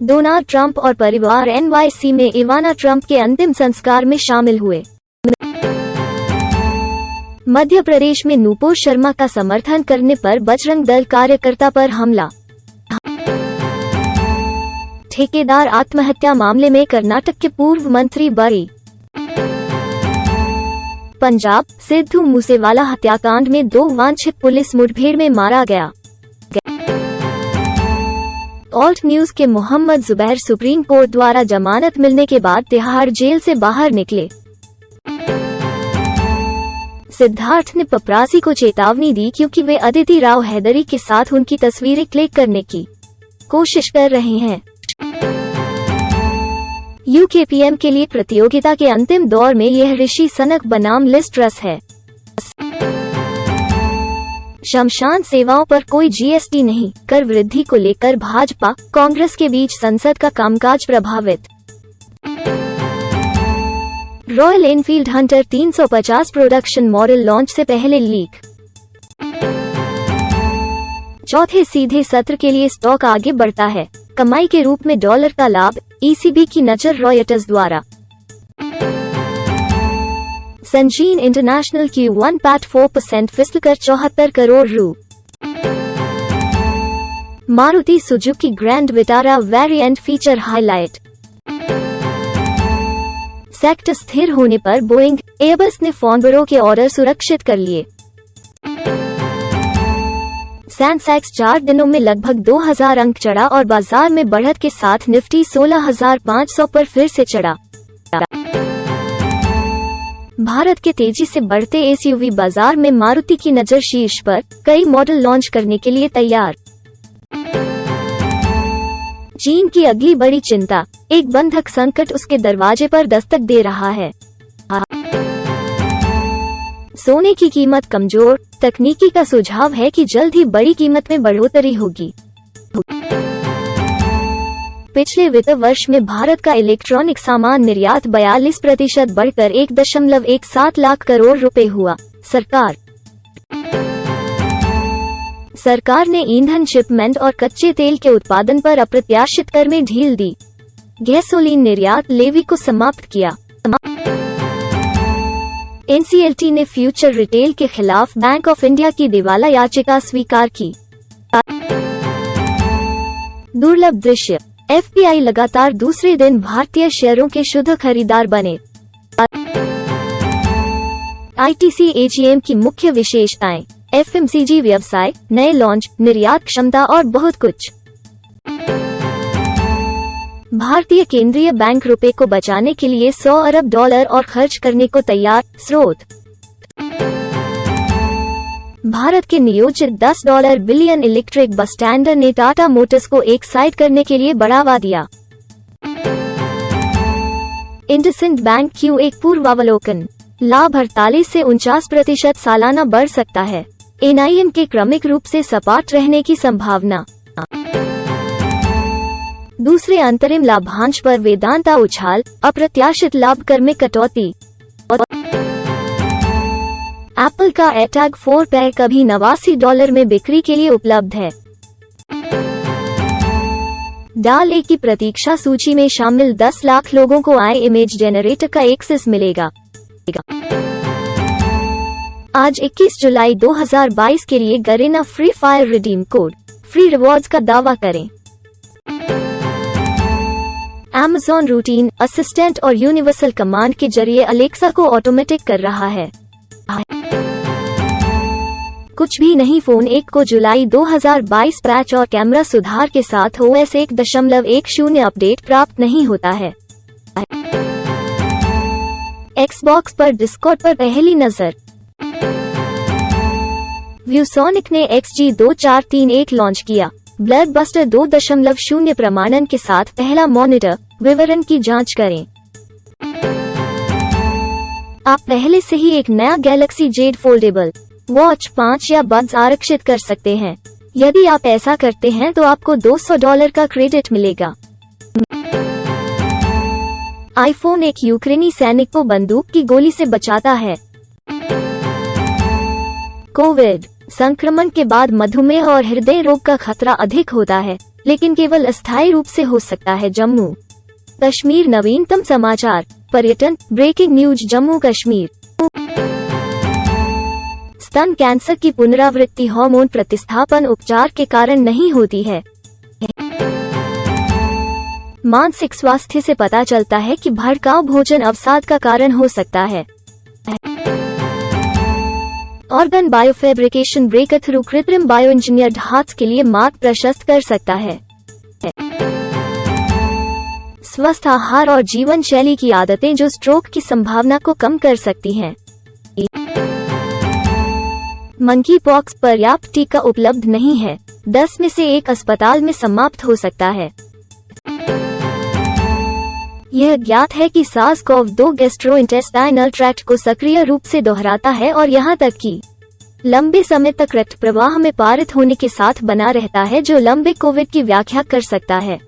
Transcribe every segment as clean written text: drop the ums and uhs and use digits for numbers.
Donald Trump और परिवार NYC में इवाना ट्रंप के अंतिम संस्कार में शामिल हुए। मध्य प्रदेश में नूपुर शर्मा का समर्थन करने पर बजरंग दल कार्यकर्ता पर हमला। ठेकेदार आत्महत्या मामले में कर्नाटक के पूर्व मंत्री बरी। पंजाब, सिद्धू मूसेवाला हत्याकांड में 2 वांछित पुलिस मुठभेड़ में मारा गया। ऑल्ट न्यूज के मोहम्मद जुबैर सुप्रीम कोर्ट द्वारा जमानत मिलने के बाद तिहाड़ जेल से बाहर निकले। सिद्धार्थ ने पपरासी को चेतावनी दी क्योंकि वे अदिति राव हैदरी के साथ उनकी तस्वीरें क्लिक करने की कोशिश कर रहे हैं। यूकेपीएम के लिए प्रतियोगिता के अंतिम दौर में यह ऋषि सनक बनाम लिज ट्रस है। शमशान सेवाओं पर कोई जीएसटी नहीं, कर वृद्धि को लेकर भाजपा कांग्रेस के बीच संसद का कामकाज प्रभावित। Royal Enfield Hunter 350 production model launch से पहले लीक। चौथे सीधे सत्र के लिए स्टॉक आगे बढ़ता है, कमाई के रूप में डॉलर का लाभ, ECB की नजर रॉयटर्स द्वारा। संजीन इंटरनेशनल Q1 पैट 4% फिसल कर 74 करोड़ रु। Maruti Suzuki grand Vitara variant feature highlight. Sector स्थिर होने पर बोइंग, एयरबस ने फॉर्नबरो के ऑर्डर सुरक्षित कर लिए। सेंसेक्स 4 दिनों में लगभग 2000 अंक चढ़ा और बाजार में बढ़त के साथ निफ्टी 16,500 पर फिर से चढ़ा। भारत के तेजी से बढ़ते SUV बाजार में मारुति की नजर शीर्ष पर, कई मॉडल लॉन्च करने के लिए तैयार। चीन की अगली बड़ी चिंता, एक बंधक संकट उसके दरवाजे पर दस्तक दे रहा है। सोने की कीमत कमजोर, तकनीकी का सुझाव है कि जल्द ही बड़ी कीमत में बढ़ोतरी होगी। पिछले वित्त वर्ष में भारत का इलेक्ट्रॉनिक सामान निर्यात 42% बढ़कर 1.17 लाख करोड़ रुपए हुआ। सरकार ने ईंधन शिपमेंट और कच्चे तेल के उत्पादन पर अप्रत्याशित कर में ढील दी। गैसोलीन निर्यात लेवी को समाप्त किया। NCLT ने फ्यूचर रिटेल के खिलाफ बैंक ऑफ इंडिया की दिवाला याचिका स्वीकार की। दुर्लभ दृश्य, FPI लगातार दूसरे दिन भारतीय शेयरों के शुद्ध खरीदार बने। ITC AGM की मुख्य विशेषताएं, FMCG व्यवसाय, नए लॉन्च, निर्यात क्षमता और बहुत कुछ। भारतीय केंद्रीय बैंक रुपए को बचाने के लिए $100 अरब और खर्च करने को तैयार। स्रोत, भारत के नियोजित $10 बिलियन इलेक्ट्रिक बस टेंडर ने टाटा मोटर्स को एक साइड करने के लिए बढ़ावा दिया। इंडसइंड बैंक Q1 पूर्वावलोकन, लाभ 48 से 49% सालाना बढ़ सकता है। NIM के क्रमिक रूप से सपाट रहने की संभावना। दूसरे अंतरिम लाभांश पर वेदांता उछाल, अप्रत्याशित लाभ कर में कटौती। एप्पल का AirTag 4 पैक अभी $89 में बिक्री के लिए उपलब्ध है। DAL-E की प्रतीक्षा सूची में शामिल 10 लाख लोगों को आई इमेज जेनरेटर का एक्सेस मिलेगा। आज 21 जुलाई 2022 के लिए Garena free fire redeem code, free rewards का दावा करें। Amazon रूटीन असिस्टेंट और यूनिवर्सल कमांड के जरिए अलेक्सा को ऑटोमेटिक कर रहा है। कुछ भी नहीं, फोन 1 को जुलाई 2022 पैच और कैमरा सुधार के साथ OS 1.10 अपडेट प्राप्त नहीं होता है। Xbox पर डिस्कॉर्ड पर पहली नजर। व्यूसोनिक ने XG2431 लॉन्च किया। ब्लडबस्टर 2.0 प्रमाणन के साथ पहला मॉनिटर, विवरण की जांच करें। आप पहले से ही एक नया गैलेक्सी जेड फोल्डेबल वॉच 5 या बड्स आरक्षित कर सकते हैं। यदि आप ऐसा करते हैं तो आपको $200 का क्रेडिट मिलेगा। आईफोन एक यूक्रेनी सैनिक को बंदूक की गोली से बचाता है। कोविड संक्रमण के बाद मधुमेह और हृदय रोग का खतरा अधिक होता है। लेकिन केवल अस्थायी रूप से हो सकता है। जम्मू कश्मीर नवीनतम समाचार, पर्यटन, ब्रेकिंग न्यूज जम्मू कश्मीर। स्तन कैंसर की पुनरावृत्ति हार्मोन प्रतिस्थापन उपचार के कारण नहीं होती है। मानसिक स्वास्थ्य से पता चलता है कि भड़काऊ भोजन अवसाद का कारण हो सकता है। ऑर्गन बायोफेब्रिकेशन ब्रेक थ्रू कृत्रिम बायो इंजीनियर्ड हार्ट्स के लिए मार्ग प्रशस्त कर सकता है। स्वस्थ आहार और जीवन शैली की आदतें जो स्ट्रोक की संभावना को कम कर सकती हैं। मंकी पॉक्स पर्याप्त टीका उपलब्ध नहीं है, 10 में से 1 अस्पताल में समाप्त हो सकता है। यह ज्ञात है कि SARS-CoV-2 गैस्ट्रोइंटेस्टाइनल ट्रैक्ट को सक्रिय रूप से दोहराता है और यहां तक कि लंबे समय तक रक्त प्रवाह में पारित होने के साथ बना रहता है, जो लंबे कोविड की व्याख्या कर सकता है।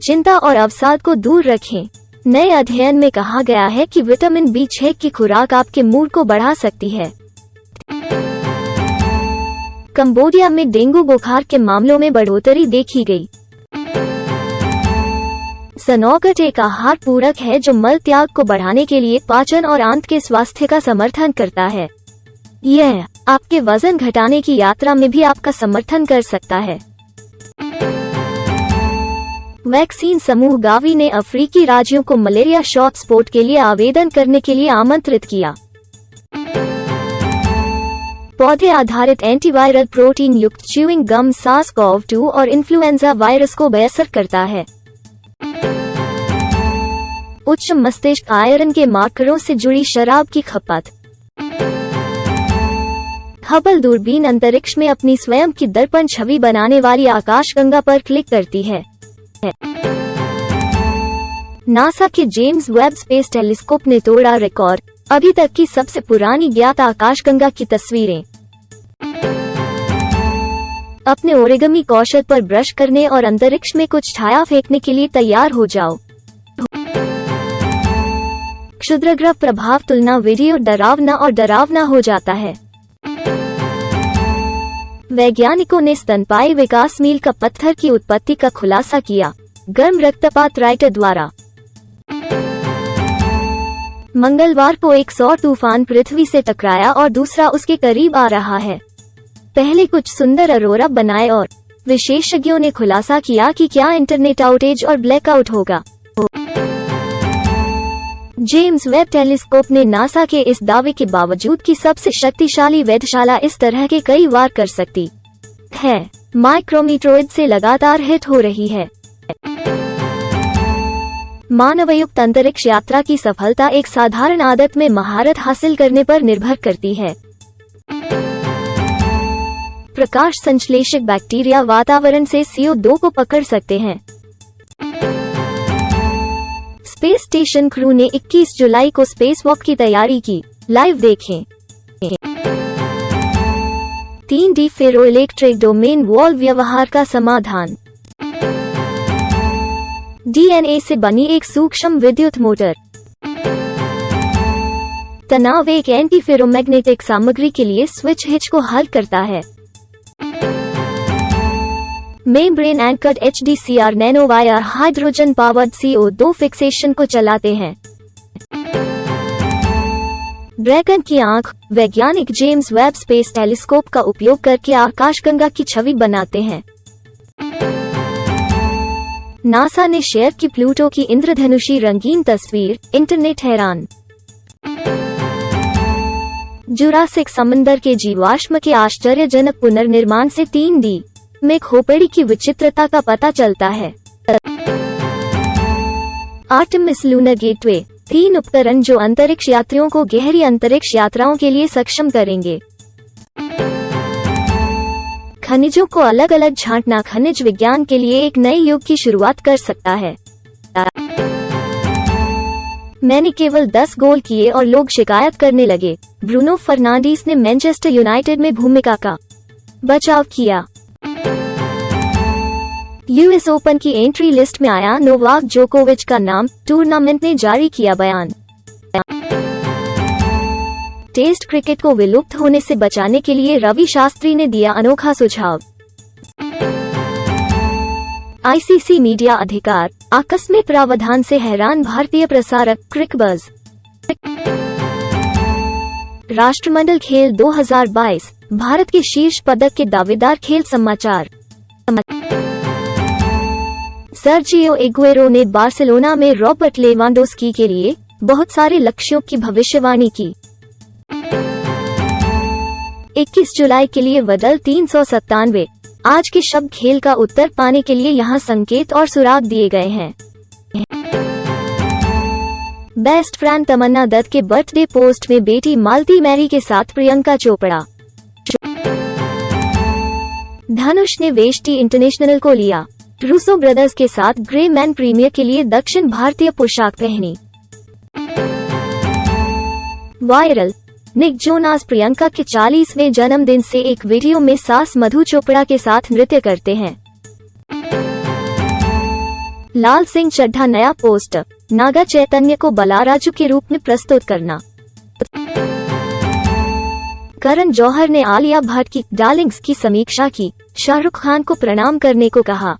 चिंता और अवसाद को दूर रखें। नए अध्ययन में कहा गया है कि विटामिन B6 की खुराक आपके मूड को बढ़ा सकती है। कंबोडिया में डेंगू बुखार के मामलों में बढ़ोतरी देखी गई। सनौगट एक आहार पूरक है जो मल त्याग को बढ़ाने के लिए पाचन और आंत के स्वास्थ्य का समर्थन करता है। यह आपके वजन घटाने की यात्रा में भी आपका समर्थन कर सकता है। वैक्सीन समूह गावी ने अफ्रीकी राज्यों को मलेरिया शॉट स्पोर्ट के लिए आवेदन करने के लिए आमंत्रित किया। पौधे आधारित एंटीवायरल प्रोटीन युक्त च्यूइंग गम SARS-CoV-2 और इन्फ्लुएंजा वायरस को बेअसर करता है। उच्च मस्तिष्क आयरन के मार्करों से जुड़ी शराब की खपत। हबल दूरबीन अंतरिक्ष में अपनी स्वयं की दर्पण छवि बनाने वाली आकाशगंगा पर क्लिक करती है। नासा के जेम्स वेब स्पेस टेलीस्कोप ने तोड़ा रिकॉर्ड, अभी तक की सबसे पुरानी ज्ञात आकाशगंगा की तस्वीरें। अपने ओरिगमी कौशल पर ब्रश करने और अंतरिक्ष में कुछ छाया फेंकने के लिए तैयार हो जाओ। क्षुद्रग्रह प्रभाव तुलना वीडियो डरावना हो जाता है। वैज्ञानिकों ने स्तनपायी विकास मील का पत्थर की उत्पत्ति का खुलासा किया, गर्म रक्तपात राइटर द्वारा। मंगलवार को एक सौर तूफान पृथ्वी से टकराया और दूसरा उसके करीब आ रहा है। पहले कुछ सुंदर अरोरा बनाए और विशेषज्ञों ने खुलासा किया कि क्या इंटरनेट आउटेज और ब्लैकआउट होगा। जेम्स वेब टेलीस्कोप ने नासा के इस दावे के बावजूद कि सबसे शक्तिशाली वेधशाला इस तरह के कई वार कर सकती है, माइक्रोमीटरोइड से लगातार हिट हो रही है। मानवयुक्त अंतरिक्ष यात्रा की सफलता एक साधारण आदत में महारत हासिल करने पर निर्भर करती है। प्रकाश संश्लेषक बैक्टीरिया वातावरण से CO2 को पकड़ सकते हैं। स्पेस स्टेशन क्रू ने 21 जुलाई को स्पेसवॉक की तैयारी की, लाइव देखें। 3D फेरोइलेक्ट्रिक डोमेन वॉल व्यवहार का समाधान। DNA से बनी एक सूक्ष्म विद्युत मोटर। तनाव एक एंटी फेरोमैग्नेटिक सामग्री के लिए स्विच हिच को हल करता है। Membrane anchored HDCR nanowire hydrogen powered CO2 fixation को चलाते हैं। ड्रैगन की आंख। वैज्ञानिक जेम्स वेब स्पेस टेलीस्कोप का उपयोग करके आकाशगंगा की छवि बनाते हैं। नासा ने शेयर की प्लूटो की इंद्रधनुषी रंगीन तस्वीर, इंटरनेट हैरान। जुरासिक समंदर के जीवाश्म के आश्चर्यजनक पुनर्निर्माण से 3D में खोपड़ी की विचित्रता का पता चलता है। आर्टेमिस लूनर गेटवे, 3 उपकरण जो अंतरिक्ष यात्रियों को गहरी अंतरिक्ष यात्राओं के लिए सक्षम करेंगे। खनिजों को अलग अलग छांटना खनिज विज्ञान के लिए एक नए युग की शुरुआत कर सकता है। मैंने केवल 10 गोल किए और लोग शिकायत करने लगे। ब्रूनो फर्नांडीज ने मैनचेस्टर यूनाइटेड में भूमिका का बचाव किया। यूएस ओपन की एंट्री लिस्ट में आया नोवाक जोकोविच का नाम, टूर्नामेंट ने जारी किया बयान। टेस्ट क्रिकेट को विलुप्त होने से बचाने के लिए रवि शास्त्री ने दिया अनोखा सुझाव। आईसीसी मीडिया अधिकार, आकस्मिक प्रावधान से हैरान भारतीय प्रसारक क्रिकबज़। राष्ट्रमंडल खेल 2022, भारत के शीर्ष पदक के दावेदार। खेल समाचार। सर्जियो एग्वेरो ने बार्सिलोना में रॉबर्ट लेवांडोस्की के लिए बहुत सारे लक्ष्यों की भविष्यवाणी की। 21 जुलाई के लिए बदल 397। आज के शब्द खेल का उत्तर पाने के लिए यहाँ संकेत और सुराग दिए गए हैं। बेस्ट फ्रेंड तमन्ना दत्त के बर्थडे पोस्ट में बेटी मालती मैरी के साथ प्रियंका चोपड़ा। धनुष ने वेस्टी इंटरनेशनल को लिया। रूसो ब्रदर्स के साथ ग्रे मैन प्रीमियर के लिए दक्षिण भारतीय पोशाक पहनी। वायरल, निक जोनास प्रियंका के 40वें जन्मदिन से एक वीडियो में सास मधु चोपड़ा के साथ नृत्य करते हैं। लाल सिंह चड्ढा नया पोस्ट, नागा चैतन्य को बलाराजू के रूप में प्रस्तुत करना। करण जौहर ने आलिया भट्ट की डार्लिंग्स की समीक्षा की, शाहरुख खान को प्रणाम करने को कहा।